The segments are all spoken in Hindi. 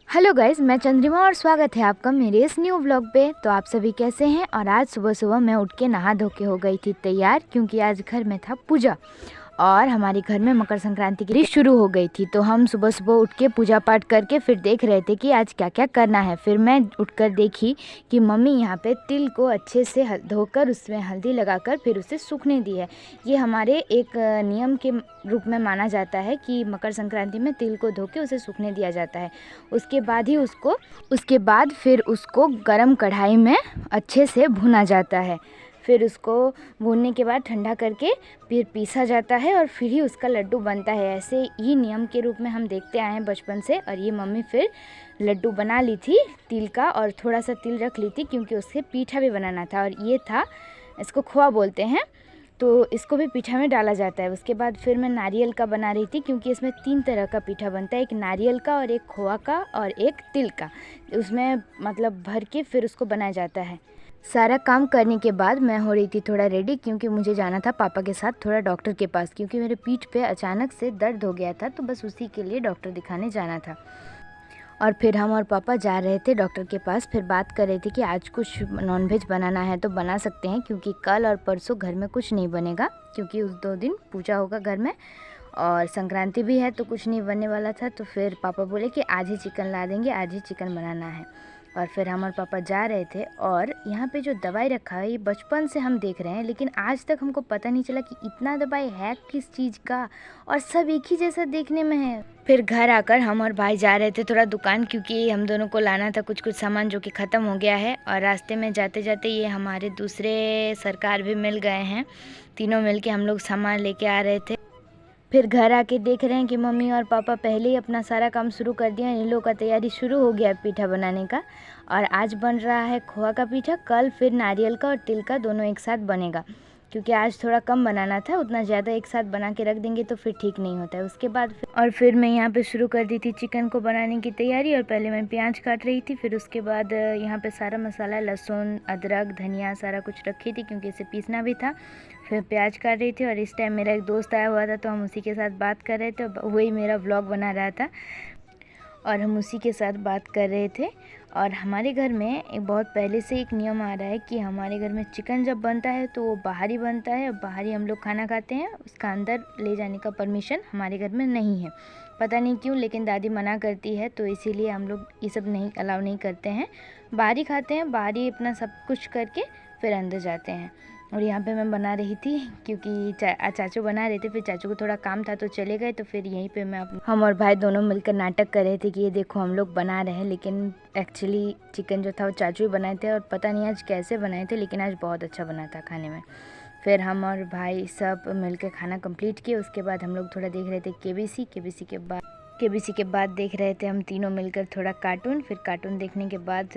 हेलो गाइस, मैं चंद्रिमा और स्वागत है आपका मेरे इस न्यू व्लॉग पे। तो आप सभी कैसे हैं। और आज सुबह सुबह मैं उठ के नहा धो के हो गई थी तैयार, क्योंकि आज घर में था पूजा और हमारे घर में मकर संक्रांति की शुरू हो गई थी। तो हम सुबह सुबह उठ के पूजा पाठ करके फिर देख रहे थे कि आज क्या क्या करना है। फिर मैं उठकर देखी कि मम्मी यहाँ पे तिल को अच्छे से धोकर उसमें हल्दी लगाकर फिर उसे सूखने दी है। ये हमारे एक नियम के रूप में माना जाता है कि मकर संक्रांति में तिल को धो के उसे सूखने दिया जाता है। उसके बाद फिर उसको गरम कढ़ाई में अच्छे से भुना जाता है। फिर उसको भूनने के बाद ठंडा करके फिर पीसा जाता है और फिर ही उसका लड्डू बनता है। ऐसे ही नियम के रूप में हम देखते आए हैं बचपन से। और ये मम्मी फिर लड्डू बना ली थी तिल का, और थोड़ा सा तिल रख ली थी क्योंकि उससे पीठा भी बनाना था। और ये था, इसको खोआ बोलते हैं, तो इसको भी पीठा में डाला जाता है। उसके बाद फिर मैं नारियल का बना रही थी, क्योंकि इसमें 3 तरह का पीठा बनता है, एक नारियल का और एक खोआ का और एक तिल का। उसमें मतलब भर के फिर उसको बनाया जाता है। सारा काम करने के बाद मैं हो रही थी थोड़ा रेडी, क्योंकि मुझे जाना था पापा के साथ थोड़ा डॉक्टर के पास, क्योंकि मेरे पीठ पे अचानक से दर्द हो गया था। तो बस उसी के लिए डॉक्टर दिखाने जाना था। और फिर हम और पापा जा रहे थे डॉक्टर के पास। फिर बात कर रहे थे कि आज कुछ नॉनवेज बनाना है तो बना सकते हैं, क्योंकि कल और परसों घर में कुछ नहीं बनेगा, क्योंकि उस 2 दिन पूजा होगा घर में और संक्रांति भी है, तो कुछ नहीं बनने वाला था। तो फिर पापा बोले कि आज ही चिकन ला देंगे, आज ही चिकन बनाना है। और फिर हम और पापा जा रहे थे। और यहाँ पे जो दवाई रखा है ये बचपन से हम देख रहे हैं, लेकिन आज तक हमको पता नहीं चला कि इतना दवाई है किस चीज़ का, और सब एक ही जैसा देखने में है। फिर घर आकर हम और भाई जा रहे थे थोड़ा दुकान, क्योंकि हम दोनों को लाना था कुछ सामान जो कि ख़त्म हो गया है। और रास्ते में जाते जाते ये हमारे दूसरे सरकार भी मिल गए हैं। तीनों मिल के हम लोग सामान लेके आ रहे थे। फिर घर आके देख रहे हैं कि मम्मी और पापा पहले ही अपना सारा काम शुरू कर दिया। इन लोगों का तैयारी शुरू हो गया पीठा बनाने का। और आज बन रहा है खोआ का पीठा, कल फिर नारियल का और तिल का दोनों एक साथ बनेगा, क्योंकि आज थोड़ा कम बनाना था। उतना ज़्यादा एक साथ बना के रख देंगे तो फिर ठीक नहीं होता है। उसके बाद फिर मैं यहाँ पे शुरू कर दी थी चिकन को बनाने की तैयारी। और पहले मैं प्याज काट रही थी, फिर उसके बाद यहाँ पे सारा मसाला, लहसुन, अदरक, धनिया सारा कुछ रखी थी, क्योंकि इसे पीसना भी था। फिर प्याज काट रही थी। और इस टाइम मेरा एक दोस्त आया हुआ था, तो हम उसी के साथ बात कर रहे थे। वही मेरा व्लॉग बना रहा था और हम उसी के साथ बात कर रहे थे। और हमारे घर में एक बहुत पहले से एक नियम आ रहा है कि हमारे घर में चिकन जब बनता है तो वो बाहर ही बनता है, बाहर ही हम लोग खाना खाते हैं। उसका अंदर ले जाने का परमिशन हमारे घर में नहीं है, पता नहीं क्यों, लेकिन दादी मना करती है, तो इसीलिए हम लोग ये सब नहीं अलाउ नहीं करते हैं। बाहर ही खाते हैं, बाहर ही अपना सब कुछ करके फिर अंदर जाते हैं। और यहाँ पे मैं बना रही थी, क्योंकि चाचू बना रहे थे, फिर चाचू को थोड़ा काम था तो चले गए। तो फिर यहीं पे हम और भाई दोनों मिलकर नाटक कर रहे थे कि ये देखो हम लोग बना रहे हैं, लेकिन एक्चुअली चिकन जो था वो चाचू ही बनाए थे। और पता नहीं आज कैसे बनाए थे, लेकिन आज बहुत अच्छा बना था खाने में। फिर हम और भाई सब मिलकर खाना कंप्लीट किए। उसके बाद हम लोग थोड़ा देख रहे थे केबीसी के बाद देख रहे थे हम तीनों मिलकर थोड़ा कार्टून। फिर कार्टून देखने के बाद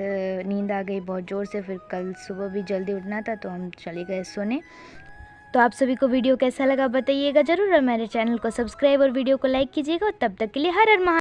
नींद आ गई बहुत ज़ोर से। फिर कल सुबह भी जल्दी उठना था, तो हम चले गए सोने। तो आप सभी को वीडियो कैसा लगा बताइएगा ज़रूर, और मेरे चैनल को सब्सक्राइब और वीडियो को लाइक कीजिएगा। और तब तक के लिए हर हर महादेव।